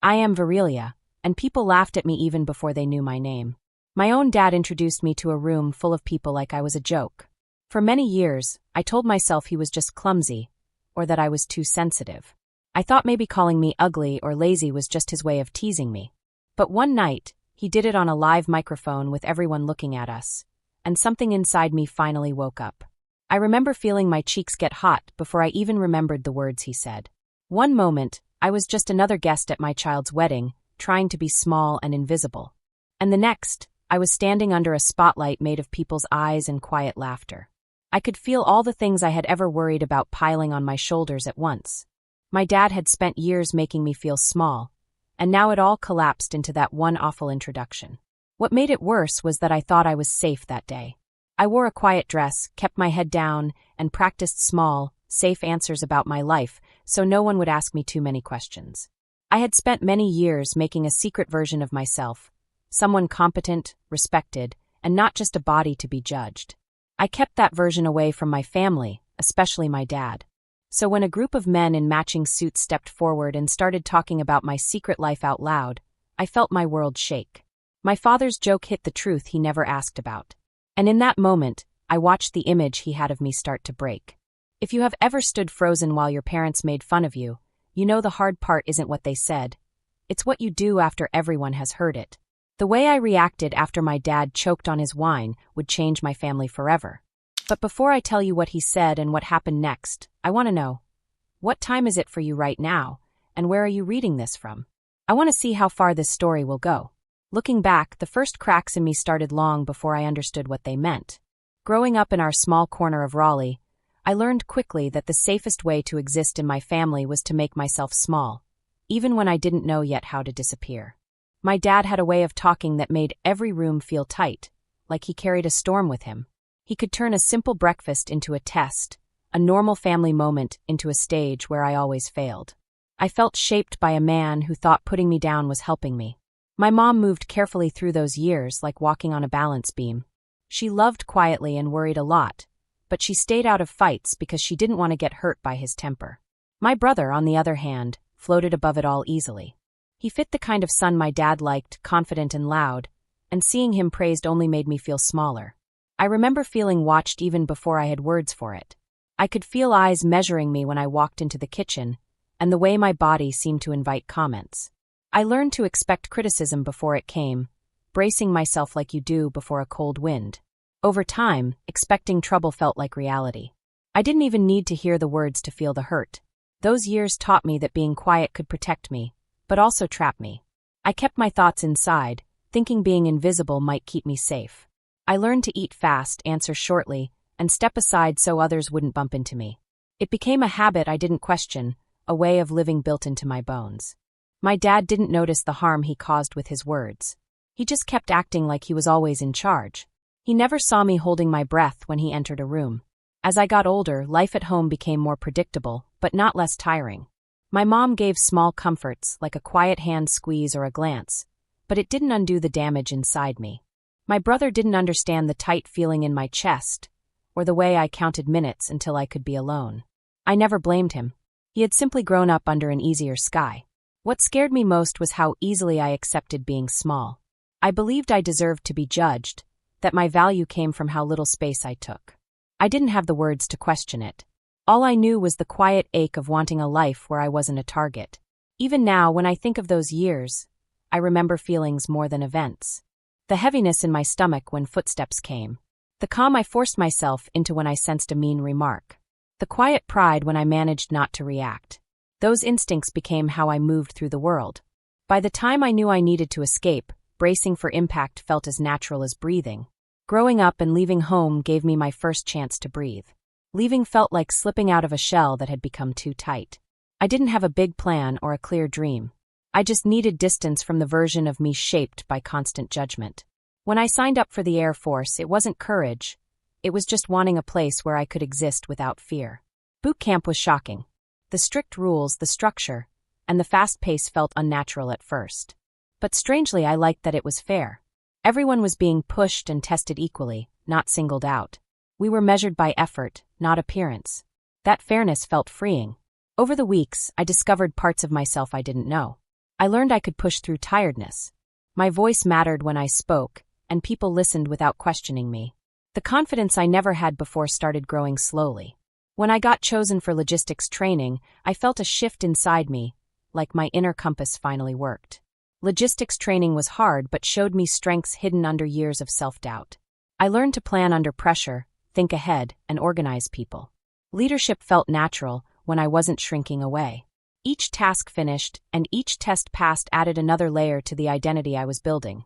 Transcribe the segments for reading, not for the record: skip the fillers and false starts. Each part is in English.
I am Virelia, and people laughed at me even before they knew my name. My own dad introduced me to a room full of people like I was a joke. For many years, I told myself he was just clumsy, or that I was too sensitive. I thought maybe calling me ugly or lazy was just his way of teasing me. But one night, he did it on a live microphone with everyone looking at us, and something inside me finally woke up. I remember feeling my cheeks get hot before I even remembered the words he said. One moment, I was just another guest at my child's wedding, trying to be small and invisible. And the next, I was standing under a spotlight made of people's eyes and quiet laughter. I could feel all the things I had ever worried about piling on my shoulders at once. My dad had spent years making me feel small, and now it all collapsed into that one awful introduction. What made it worse was that I thought I was safe that day. I wore a quiet dress, kept my head down, and practiced small, safe answers about my life, so no one would ask me too many questions. I had spent many years making a secret version of myself, someone competent, respected, and not just a body to be judged. I kept that version away from my family, especially my dad. So when a group of men in matching suits stepped forward and started talking about my secret life out loud, I felt my world shake. My father's joke hit the truth he never asked about. And in that moment, I watched the image he had of me start to break. If you have ever stood frozen while your parents made fun of you, you know the hard part isn't what they said. It's what you do after everyone has heard it. The way I reacted after my dad choked on his wine would change my family forever. But before I tell you what he said and what happened next, I want to know, what time is it for you right now, and where are you reading this from? I want to see how far this story will go. Looking back, the first cracks in me started long before I understood what they meant. Growing up in our small corner of Raleigh, I learned quickly that the safest way to exist in my family was to make myself small, even when I didn't know yet how to disappear. My dad had a way of talking that made every room feel tight, like he carried a storm with him. He could turn a simple breakfast into a test, a normal family moment into a stage where I always failed. I felt shaped by a man who thought putting me down was helping me. My mom moved carefully through those years like walking on a balance beam. She loved quietly and worried a lot, but she stayed out of fights because she didn't want to get hurt by his temper. My brother, on the other hand, floated above it all easily. He fit the kind of son my dad liked, confident and loud, and seeing him praised only made me feel smaller. I remember feeling watched even before I had words for it. I could feel eyes measuring me when I walked into the kitchen, and the way my body seemed to invite comments. I learned to expect criticism before it came, bracing myself like you do before a cold wind. Over time, expecting trouble felt like reality. I didn't even need to hear the words to feel the hurt. Those years taught me that being quiet could protect me, but also trap me. I kept my thoughts inside, thinking being invisible might keep me safe. I learned to eat fast, answer shortly, and step aside so others wouldn't bump into me. It became a habit I didn't question, a way of living built into my bones. My dad didn't notice the harm he caused with his words. He just kept acting like he was always in charge. He never saw me holding my breath when he entered a room. As I got older, life at home became more predictable, but not less tiring. My mom gave small comforts, like a quiet hand squeeze or a glance, but it didn't undo the damage inside me. My brother didn't understand the tight feeling in my chest, or the way I counted minutes until I could be alone. I never blamed him. He had simply grown up under an easier sky. What scared me most was how easily I accepted being small. I believed I deserved to be judged, that my value came from how little space I took. I didn't have the words to question it. All I knew was the quiet ache of wanting a life where I wasn't a target. Even now, when I think of those years, I remember feelings more than events. The heaviness in my stomach when footsteps came. The calm I forced myself into when I sensed a mean remark. The quiet pride when I managed not to react. Those instincts became how I moved through the world. By the time I knew I needed to escape, bracing for impact felt as natural as breathing. Growing up and leaving home gave me my first chance to breathe. Leaving felt like slipping out of a shell that had become too tight. I didn't have a big plan or a clear dream. I just needed distance from the version of me shaped by constant judgment. When I signed up for the Air Force, it wasn't courage. It was just wanting a place where I could exist without fear. Boot camp was shocking. The strict rules, the structure, and the fast pace felt unnatural at first. But strangely, I liked that it was fair. Everyone was being pushed and tested equally, not singled out. We were measured by effort, not appearance. That fairness felt freeing. Over the weeks, I discovered parts of myself I didn't know. I learned I could push through tiredness. My voice mattered when I spoke, and people listened without questioning me. The confidence I never had before started growing slowly. When I got chosen for logistics training, I felt a shift inside me, like my inner compass finally worked. Logistics training was hard but showed me strengths hidden under years of self-doubt. I learned to plan under pressure, think ahead, and organize people. Leadership felt natural when I wasn't shrinking away. Each task finished and each test passed added another layer to the identity I was building.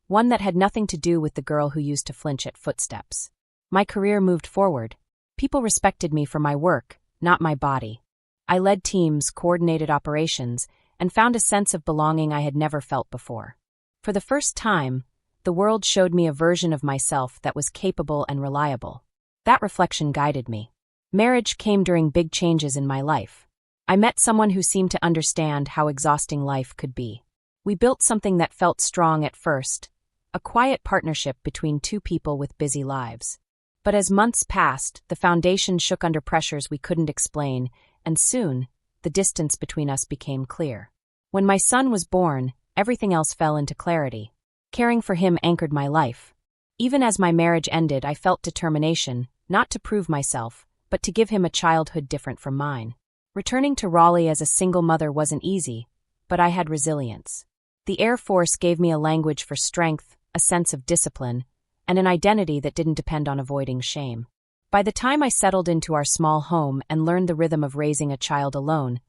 One that had nothing to do with the girl who used to flinch at footsteps. My career moved forward. People respected me for my work, not my body. I led teams, coordinated operations, and found a sense of belonging I had never felt before. For the first time, the world showed me a version of myself that was capable and reliable. That reflection guided me. Marriage came during big changes in my life. I met someone who seemed to understand how exhausting life could be. We built something that felt strong at first, a quiet partnership between two people with busy lives. But as months passed, the foundation shook under pressures we couldn't explain, and soon, the distance between us became clear. When my son was born, everything else fell into clarity. Caring for him anchored my life. Even as my marriage ended, I felt determination, not to prove myself, but to give him a childhood different from mine. Returning to Raleigh as a single mother wasn't easy, but I had resilience. The Air Force gave me a language for strength, a sense of discipline, and an identity that didn't depend on avoiding shame. By the time I settled into our small home and learned the rhythm of raising a child alone,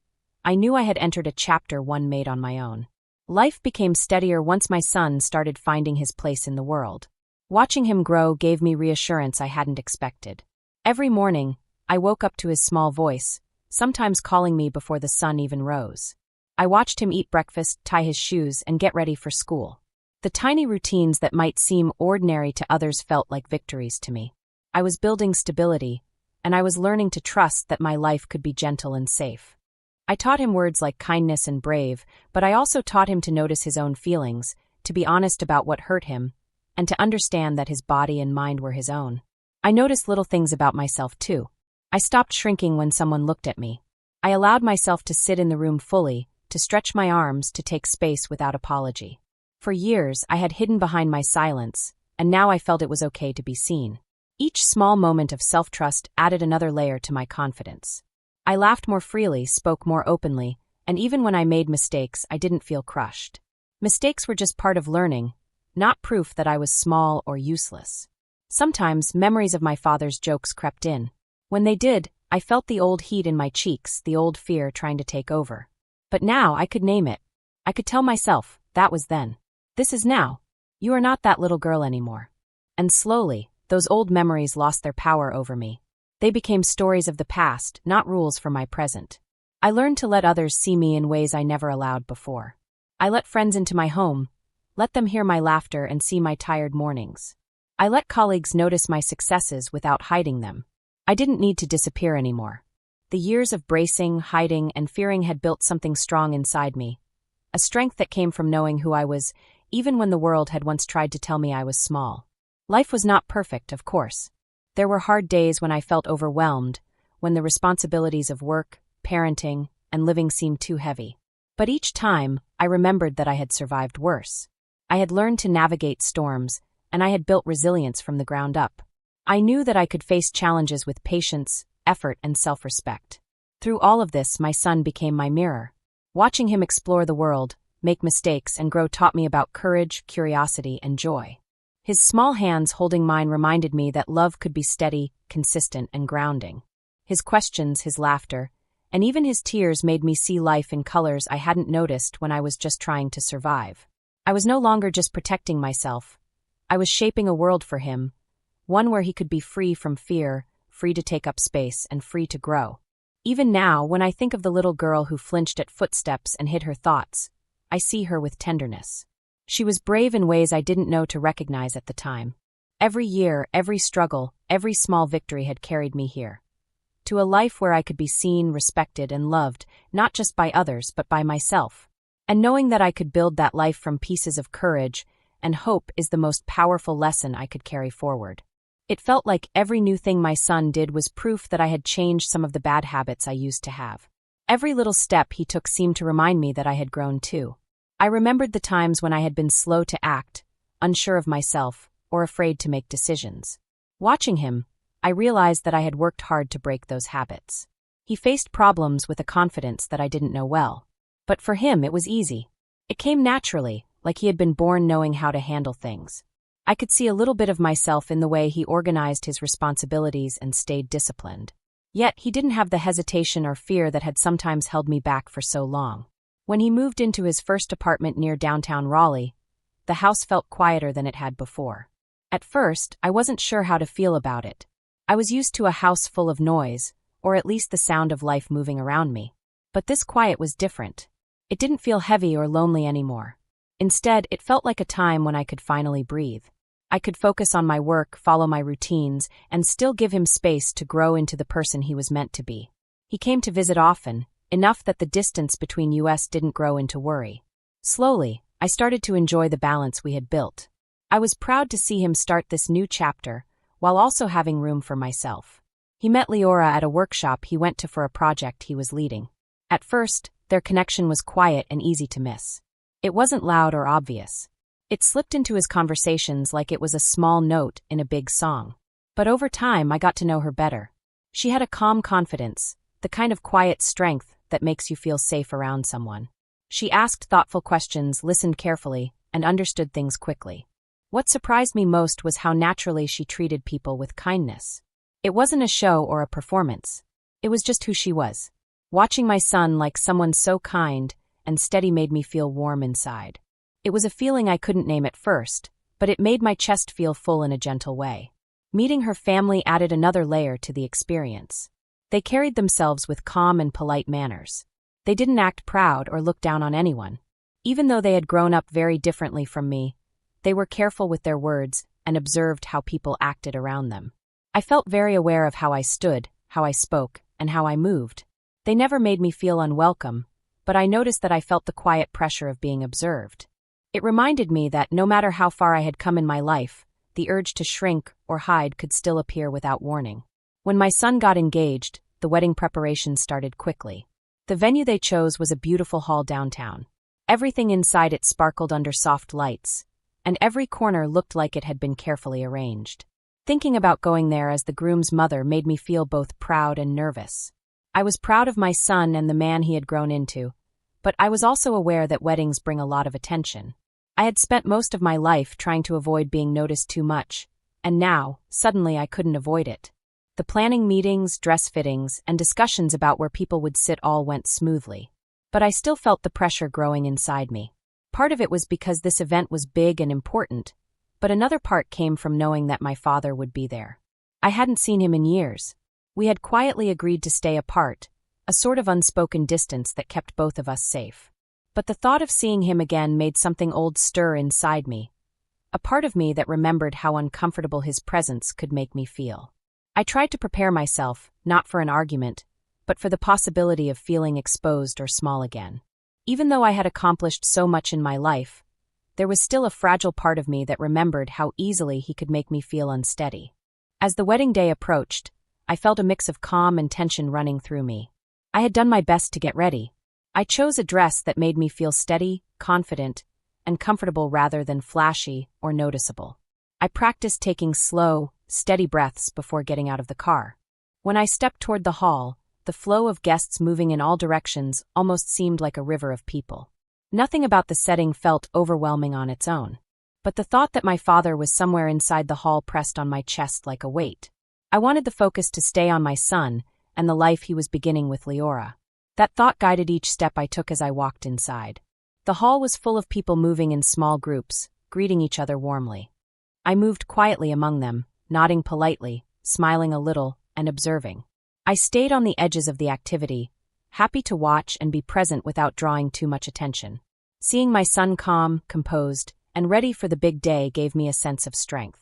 I knew I had entered a chapter one made on my own. Life became steadier once my son started finding his place in the world. Watching him grow gave me reassurance I hadn't expected. Every morning, I woke up to his small voice, sometimes calling me before the sun even rose. I watched him eat breakfast, tie his shoes, and get ready for school. The tiny routines that might seem ordinary to others felt like victories to me. I was building stability, and I was learning to trust that my life could be gentle and safe. I taught him words like kindness and brave, but I also taught him to notice his own feelings, to be honest about what hurt him, and to understand that his body and mind were his own. I noticed little things about myself too. I stopped shrinking when someone looked at me. I allowed myself to sit in the room fully, to stretch my arms, to take space without apology. For years, I had hidden behind my silence, and now I felt it was okay to be seen. Each small moment of self-trust added another layer to my confidence. I laughed more freely, spoke more openly, and even when I made mistakes, I didn't feel crushed. Mistakes were just part of learning, not proof that I was small or useless. Sometimes, memories of my father's jokes crept in. When they did, I felt the old heat in my cheeks, the old fear trying to take over. But now I could name it. I could tell myself, that was then. This is now. You are not that little girl anymore. And slowly, those old memories lost their power over me. They became stories of the past, not rules for my present. I learned to let others see me in ways I never allowed before. I let friends into my home, let them hear my laughter and see my tired mornings. I let colleagues notice my successes without hiding them. I didn't need to disappear anymore. The years of bracing, hiding, and fearing had built something strong inside me. A strength that came from knowing who I was, even when the world had once tried to tell me I was small. Life was not perfect, of course. There were hard days when I felt overwhelmed, when the responsibilities of work, parenting, and living seemed too heavy. But each time, I remembered that I had survived worse. I had learned to navigate storms, and I had built resilience from the ground up. I knew that I could face challenges with patience, effort, and self-respect. Through all of this, my son became my mirror. Watching him explore the world, make mistakes, and grow taught me about courage, curiosity, and joy. His small hands holding mine reminded me that love could be steady, consistent, and grounding. His questions, his laughter, and even his tears made me see life in colors I hadn't noticed when I was just trying to survive. I was no longer just protecting myself. I was shaping a world for him, one where he could be free from fear, free to take up space, and free to grow. Even now, when I think of the little girl who flinched at footsteps and hid her thoughts, I see her with tenderness. She was brave in ways I didn't know to recognize at the time. Every year, every struggle, every small victory had carried me here. To a life where I could be seen, respected, and loved, not just by others, but by myself. And knowing that I could build that life from pieces of courage and hope is the most powerful lesson I could carry forward. It felt like every new thing my son did was proof that I had changed some of the bad habits I used to have. Every little step he took seemed to remind me that I had grown too. I remembered the times when I had been slow to act, unsure of myself, or afraid to make decisions. Watching him, I realized that I had worked hard to break those habits. He faced problems with a confidence that I didn't know well. But for him, it was easy. It came naturally, like he had been born knowing how to handle things. I could see a little bit of myself in the way he organized his responsibilities and stayed disciplined. Yet he didn't have the hesitation or fear that had sometimes held me back for so long. When he moved into his first apartment near downtown Raleigh, the house felt quieter than it had before. At first, I wasn't sure how to feel about it. I was used to a house full of noise, or at least the sound of life moving around me. But this quiet was different. It didn't feel heavy or lonely anymore. Instead, it felt like a time when I could finally breathe. I could focus on my work, follow my routines, and still give him space to grow into the person he was meant to be. He came to visit often, enough that the distance between us didn't grow into worry. Slowly, I started to enjoy the balance we had built. I was proud to see him start this new chapter, while also having room for myself. He met Leora at a workshop he went to for a project he was leading. At first, their connection was quiet and easy to miss. It wasn't loud or obvious. It slipped into his conversations like it was a small note in a big song. But over time, I got to know her better. She had a calm confidence, the kind of quiet strength that makes you feel safe around someone. She asked thoughtful questions, listened carefully, and understood things quickly. What surprised me most was how naturally she treated people with kindness. It wasn't a show or a performance. It was just who she was. Watching my son like someone so kind and steady made me feel warm inside. It was a feeling I couldn't name at first, but it made my chest feel full in a gentle way. Meeting her family added another layer to the experience. They carried themselves with calm and polite manners. They didn't act proud or look down on anyone. Even though they had grown up very differently from me, they were careful with their words and observed how people acted around them. I felt very aware of how I stood, how I spoke, and how I moved. They never made me feel unwelcome, but I noticed that I felt the quiet pressure of being observed. It reminded me that no matter how far I had come in my life, the urge to shrink or hide could still appear without warning. When my son got engaged, the wedding preparations started quickly. The venue they chose was a beautiful hall downtown. Everything inside it sparkled under soft lights, and every corner looked like it had been carefully arranged. Thinking about going there as the groom's mother made me feel both proud and nervous. I was proud of my son and the man he had grown into, but I was also aware that weddings bring a lot of attention. I had spent most of my life trying to avoid being noticed too much, and now, suddenly I couldn't avoid it. The planning meetings, dress fittings, and discussions about where people would sit all went smoothly. But I still felt the pressure growing inside me. Part of it was because this event was big and important, but another part came from knowing that my father would be there. I hadn't seen him in years. We had quietly agreed to stay apart, a sort of unspoken distance that kept both of us safe. But the thought of seeing him again made something old stir inside me, a part of me that remembered how uncomfortable his presence could make me feel. I tried to prepare myself, not for an argument, but for the possibility of feeling exposed or small again. Even though I had accomplished so much in my life, there was still a fragile part of me that remembered how easily he could make me feel unsteady. As the wedding day approached, I felt a mix of calm and tension running through me. I had done my best to get ready. I chose a dress that made me feel steady, confident, and comfortable rather than flashy or noticeable. I practiced taking slow, steady breaths before getting out of the car. When I stepped toward the hall, the flow of guests moving in all directions almost seemed like a river of people. Nothing about the setting felt overwhelming on its own. But the thought that my father was somewhere inside the hall pressed on my chest like a weight. I wanted the focus to stay on my son and the life he was beginning with Leora. That thought guided each step I took as I walked inside. The hall was full of people moving in small groups, greeting each other warmly. I moved quietly among them, nodding politely, smiling a little, and observing. I stayed on the edges of the activity, happy to watch and be present without drawing too much attention. Seeing my son calm, composed, and ready for the big day gave me a sense of strength.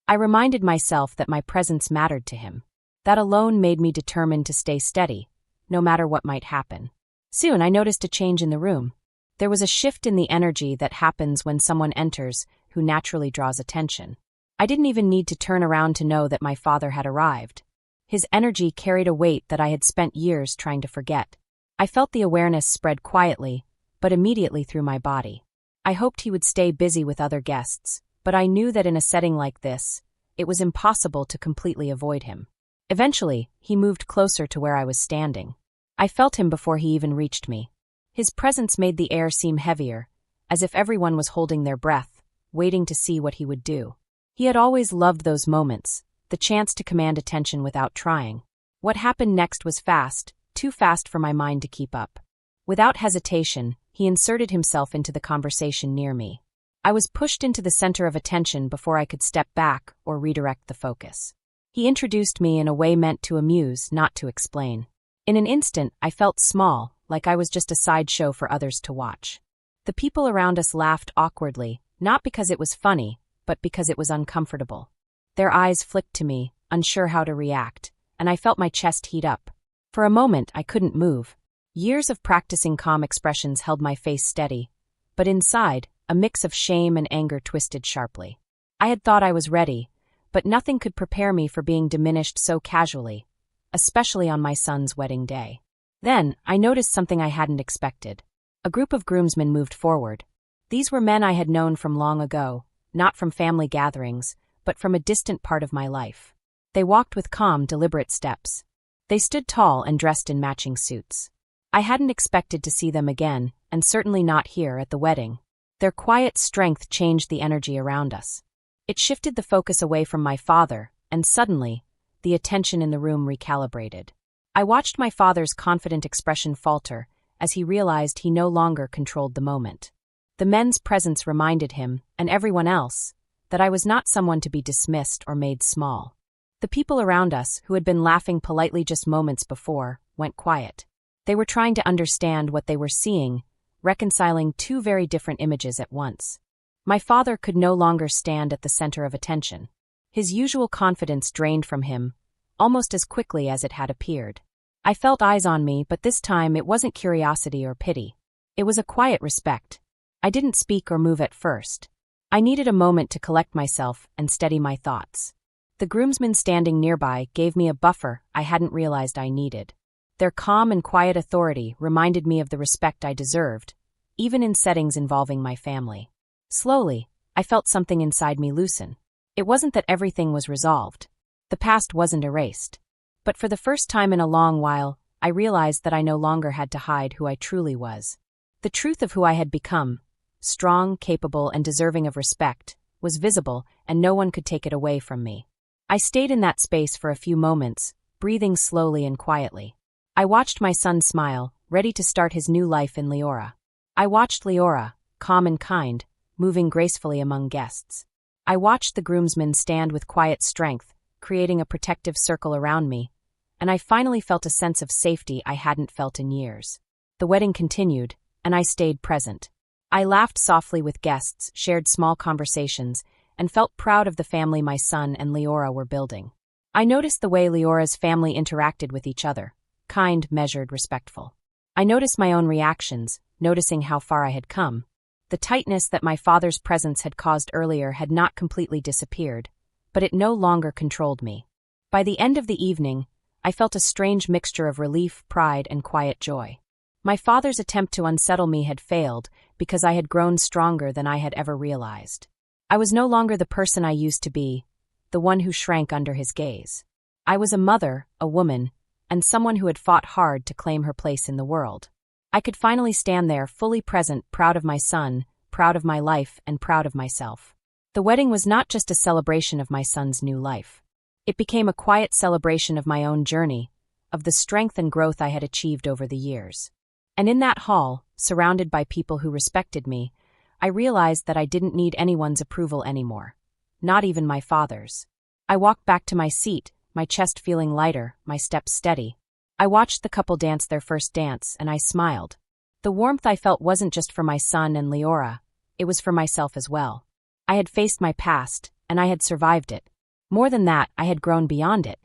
I reminded myself that my presence mattered to him. That alone made me determined to stay steady, no matter what might happen. Soon I noticed a change in the room. There was a shift in the energy that happens when someone enters who naturally draws attention. I didn't even need to turn around to know that my father had arrived. His energy carried a weight that I had spent years trying to forget. I felt the awareness spread quietly, but immediately through my body. I hoped he would stay busy with other guests, but I knew that in a setting like this, it was impossible to completely avoid him. Eventually, he moved closer to where I was standing. I felt him before he even reached me. His presence made the air seem heavier, as if everyone was holding their breath, waiting to see what he would do. He had always loved those moments, the chance to command attention without trying. What happened next was fast, too fast for my mind to keep up. Without hesitation, he inserted himself into the conversation near me. I was pushed into the center of attention before I could step back or redirect the focus. He introduced me in a way meant to amuse, not to explain. In an instant, I felt small, like I was just a sideshow for others to watch. The people around us laughed awkwardly, not because it was funny, but because it was uncomfortable. Their eyes flicked to me, unsure how to react, and I felt my chest heat up. For a moment, I couldn't move. Years of practicing calm expressions held my face steady, but inside, a mix of shame and anger twisted sharply. I had thought I was ready, but nothing could prepare me for being diminished so casually, especially on my son's wedding day. Then, I noticed something I hadn't expected. A group of groomsmen moved forward. These were men I had known from long ago, not from family gatherings, but from a distant part of my life. They walked with calm, deliberate steps. They stood tall and dressed in matching suits. I hadn't expected to see them again, and certainly not here at the wedding. Their quiet strength changed the energy around us. It shifted the focus away from my father, and suddenly, the attention in the room recalibrated. I watched my father's confident expression falter as he realized he no longer controlled the moment. The men's presence reminded him, and everyone else, that I was not someone to be dismissed or made small. The people around us, who had been laughing politely just moments before, went quiet. They were trying to understand what they were seeing, reconciling two very different images at once. My father could no longer stand at the center of attention. His usual confidence drained from him, almost as quickly as it had appeared. I felt eyes on me, but this time it wasn't curiosity or pity. It was a quiet respect. I didn't speak or move at first. I needed a moment to collect myself and steady my thoughts. The groomsmen standing nearby gave me a buffer I hadn't realized I needed. Their calm and quiet authority reminded me of the respect I deserved, even in settings involving my family. Slowly, I felt something inside me loosen. It wasn't that everything was resolved. The past wasn't erased. But for the first time in a long while, I realized that I no longer had to hide who I truly was. The truth of who I had become, strong, capable, and deserving of respect, was visible, and no one could take it away from me. I stayed in that space for a few moments, breathing slowly and quietly. I watched my son smile, ready to start his new life in Leora. I watched Leora, calm and kind, moving gracefully among guests. I watched the groomsmen stand with quiet strength, creating a protective circle around me, and I finally felt a sense of safety I hadn't felt in years. The wedding continued, and I stayed present. I laughed softly with guests, shared small conversations, and felt proud of the family my son and Leora were building. I noticed the way Leora's family interacted with each other, kind, measured, respectful. I noticed my own reactions, noticing how far I had come. The tightness that my father's presence had caused earlier had not completely disappeared, but it no longer controlled me. By the end of the evening, I felt a strange mixture of relief, pride, and quiet joy. My father's attempt to unsettle me had failed because I had grown stronger than I had ever realized. I was no longer the person I used to be, the one who shrank under his gaze. I was a mother, a woman, and someone who had fought hard to claim her place in the world. I could finally stand there, fully present, proud of my son, proud of my life, and proud of myself. The wedding was not just a celebration of my son's new life. It became a quiet celebration of my own journey, of the strength and growth I had achieved over the years. And in that hall, surrounded by people who respected me, I realized that I didn't need anyone's approval anymore, not even my father's. I walked back to my seat, my chest feeling lighter, my steps steady. I watched the couple dance their first dance, and I smiled. The warmth I felt wasn't just for my son and Leora, it was for myself as well. I had faced my past, and I had survived it. More than that, I had grown beyond it.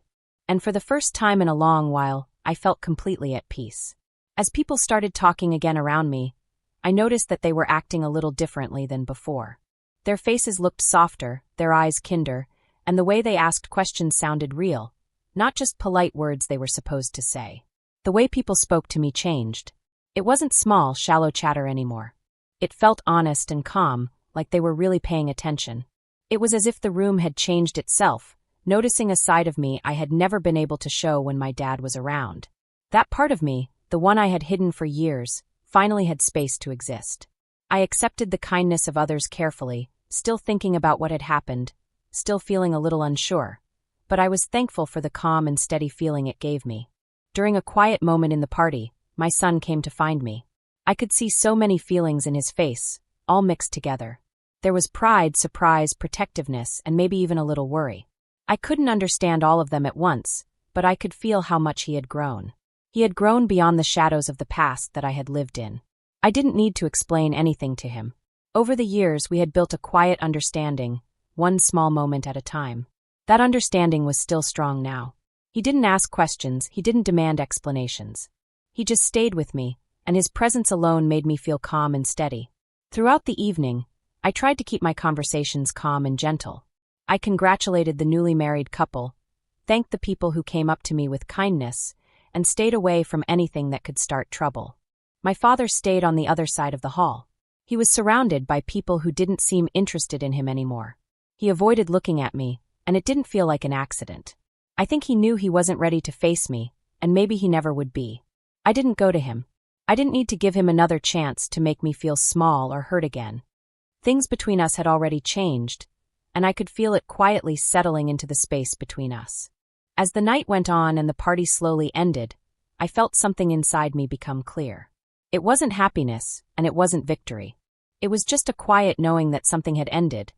And for the first time in a long while, I felt completely at peace. As people started talking again around me, I noticed that they were acting a little differently than before. Their faces looked softer, their eyes kinder, and the way they asked questions sounded real, not just polite words they were supposed to say. The way people spoke to me changed. It wasn't small, shallow chatter anymore. It felt honest and calm, like they were really paying attention. It was as if the room had changed itself, noticing a side of me I had never been able to show when my dad was around. That part of me, the one I had hidden for years, finally had space to exist. I accepted the kindness of others carefully, still thinking about what had happened, still feeling a little unsure. But I was thankful for the calm and steady feeling it gave me. During a quiet moment in the party, my son came to find me. I could see so many feelings in his face, all mixed together. There was pride, surprise, protectiveness, and maybe even a little worry. I couldn't understand all of them at once, but I could feel how much he had grown. He had grown beyond the shadows of the past that I had lived in. I didn't need to explain anything to him. Over the years, we had built a quiet understanding, one small moment at a time. That understanding was still strong now. He didn't ask questions, he didn't demand explanations. He just stayed with me, and his presence alone made me feel calm and steady. Throughout the evening, I tried to keep my conversations calm and gentle. I congratulated the newly married couple, thanked the people who came up to me with kindness, and stayed away from anything that could start trouble. My father stayed on the other side of the hall. He was surrounded by people who didn't seem interested in him anymore. He avoided looking at me, and it didn't feel like an accident. I think he knew he wasn't ready to face me, and maybe he never would be. I didn't go to him. I didn't need to give him another chance to make me feel small or hurt again. Things between us had already changed, and I could feel it quietly settling into the space between us. As the night went on and the party slowly ended, I felt something inside me become clear. It wasn't happiness, and it wasn't victory. It was just a quiet knowing that something had ended,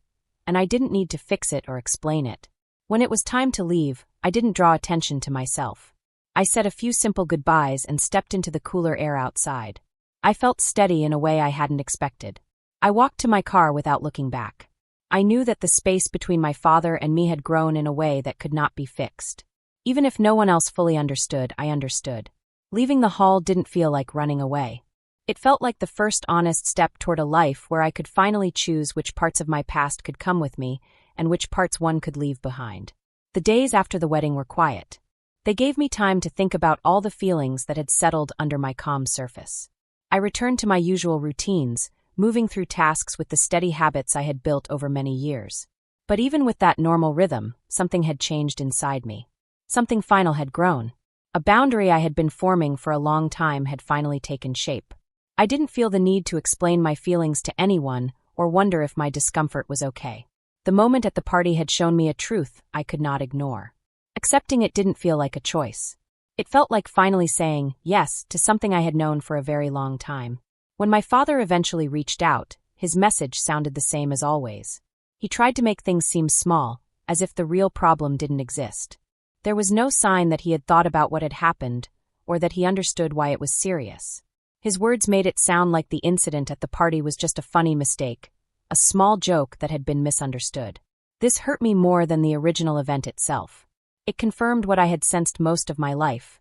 and I didn't need to fix it or explain it. When it was time to leave, I didn't draw attention to myself. I said a few simple goodbyes and stepped into the cooler air outside. I felt steady in a way I hadn't expected. I walked to my car without looking back. I knew that the space between my father and me had grown in a way that could not be fixed. Even if no one else fully understood, I understood. Leaving the hall didn't feel like running away. It felt like the first honest step toward a life where I could finally choose which parts of my past could come with me and which parts one could leave behind. The days after the wedding were quiet. They gave me time to think about all the feelings that had settled under my calm surface. I returned to my usual routines, moving through tasks with the steady habits I had built over many years. But even with that normal rhythm, something had changed inside me. Something final had grown. A boundary I had been forming for a long time had finally taken shape. I didn't feel the need to explain my feelings to anyone or wonder if my discomfort was okay. The moment at the party had shown me a truth I could not ignore. Accepting it didn't feel like a choice. It felt like finally saying yes to something I had known for a very long time. When my father eventually reached out, his message sounded the same as always. He tried to make things seem small, as if the real problem didn't exist. There was no sign that he had thought about what had happened, or that he understood why it was serious. His words made it sound like the incident at the party was just a funny mistake, a small joke that had been misunderstood. This hurt me more than the original event itself. It confirmed what I had sensed most of my life.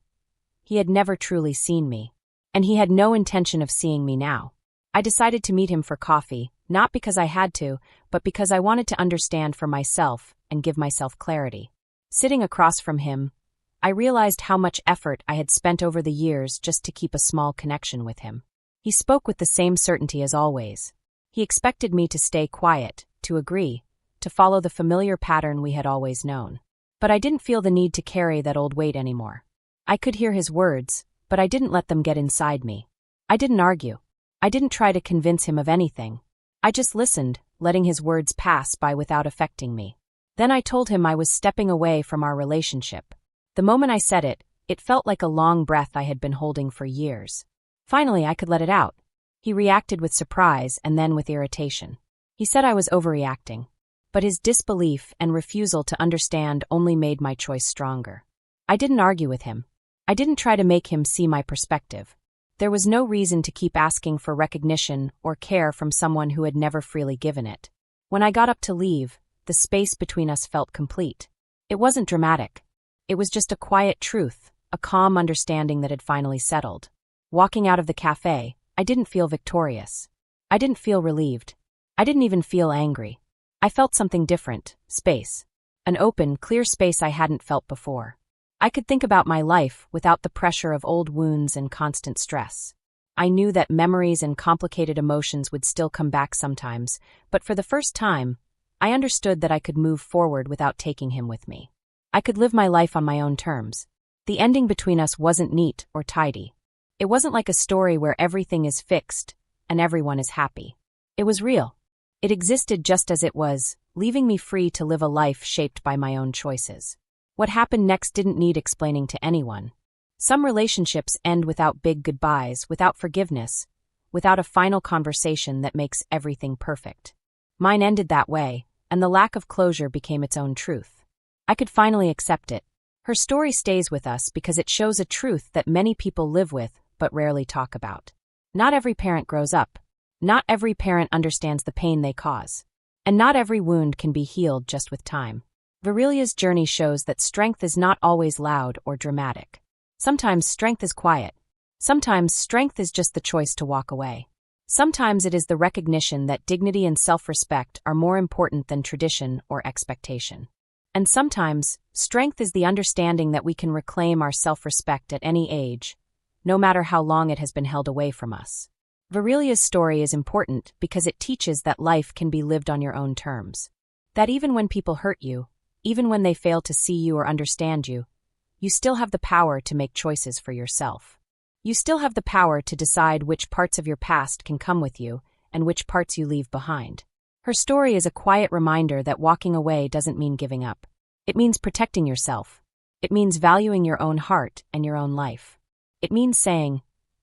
He had never truly seen me, and he had no intention of seeing me now. I decided to meet him for coffee, not because I had to, but because I wanted to understand for myself and give myself clarity. Sitting across from him, I realized how much effort I had spent over the years just to keep a small connection with him. He spoke with the same certainty as always. He expected me to stay quiet, to agree, to follow the familiar pattern we had always known. But I didn't feel the need to carry that old weight anymore. I could hear his words, but I didn't let them get inside me. I didn't argue. I didn't try to convince him of anything. I just listened, letting his words pass by without affecting me. Then I told him I was stepping away from our relationship. The moment I said it, it felt like a long breath I had been holding for years. Finally, I could let it out. He reacted with surprise and then with irritation. He said I was overreacting. But his disbelief and refusal to understand only made my choice stronger. I didn't argue with him. I didn't try to make him see my perspective. There was no reason to keep asking for recognition or care from someone who had never freely given it. When I got up to leave, the space between us felt complete. It wasn't dramatic. It was just a quiet truth, a calm understanding that had finally settled. Walking out of the cafe, I didn't feel victorious. I didn't feel relieved. I didn't even feel angry. I felt something different, space. An open, clear space I hadn't felt before. I could think about my life without the pressure of old wounds and constant stress. I knew that memories and complicated emotions would still come back sometimes, but for the first time, I understood that I could move forward without taking him with me. I could live my life on my own terms. The ending between us wasn't neat or tidy. It wasn't like a story where everything is fixed and everyone is happy. It was real. It existed just as it was, leaving me free to live a life shaped by my own choices. What happened next didn't need explaining to anyone. Some relationships end without big goodbyes, without forgiveness, without a final conversation that makes everything perfect. Mine ended that way, and the lack of closure became its own truth. I could finally accept it. Her story stays with us because it shows a truth that many people live with but rarely talk about. Not every parent grows up. Not every parent understands the pain they cause. And not every wound can be healed just with time. Virelia's journey shows that strength is not always loud or dramatic. Sometimes strength is quiet. Sometimes strength is just the choice to walk away. Sometimes it is the recognition that dignity and self-respect are more important than tradition or expectation. And sometimes, strength is the understanding that we can reclaim our self-respect at any age, no matter how long it has been held away from us. Virelia's story is important because it teaches that life can be lived on your own terms. That even when people hurt you, even when they fail to see you or understand you, you still have the power to make choices for yourself. You still have the power to decide which parts of your past can come with you and which parts you leave behind. Her story is a quiet reminder that walking away doesn't mean giving up. It means protecting yourself. It means valuing your own heart and your own life. It means saying,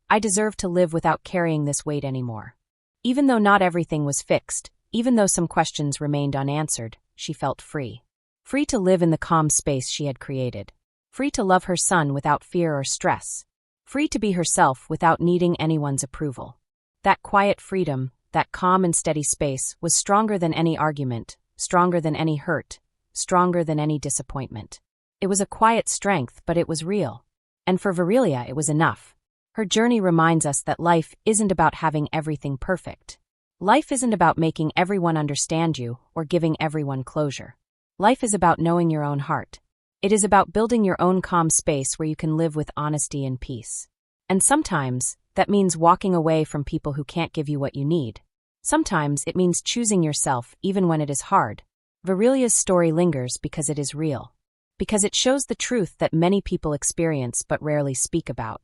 I deserve to live without carrying this weight anymore. Even though not everything was fixed, even though some questions remained unanswered, she felt free. Free to live in the calm space she had created. Free to love her son without fear or stress. Free to be herself without needing anyone's approval. That quiet freedom, that calm and steady space, was stronger than any argument, stronger than any hurt, stronger than any disappointment. It was a quiet strength, but it was real. And for Virelia, it was enough. Her journey reminds us that life isn't about having everything perfect. Life isn't about making everyone understand you or giving everyone closure. Life is about knowing your own heart. It is about building your own calm space where you can live with honesty and peace. And sometimes, that means walking away from people who can't give you what you need. Sometimes it means choosing yourself even when it is hard. Virelia's story lingers because it is real. Because it shows the truth that many people experience but rarely speak about.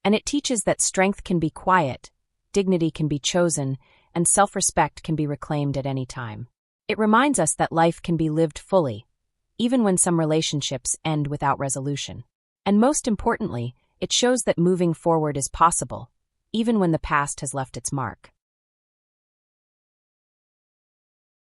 And it teaches that strength can be quiet, dignity can be chosen, and self-respect can be reclaimed at any time. It reminds us that life can be lived fully, even when some relationships end without resolution. And most importantly, it shows that moving forward is possible, even when the past has left its mark.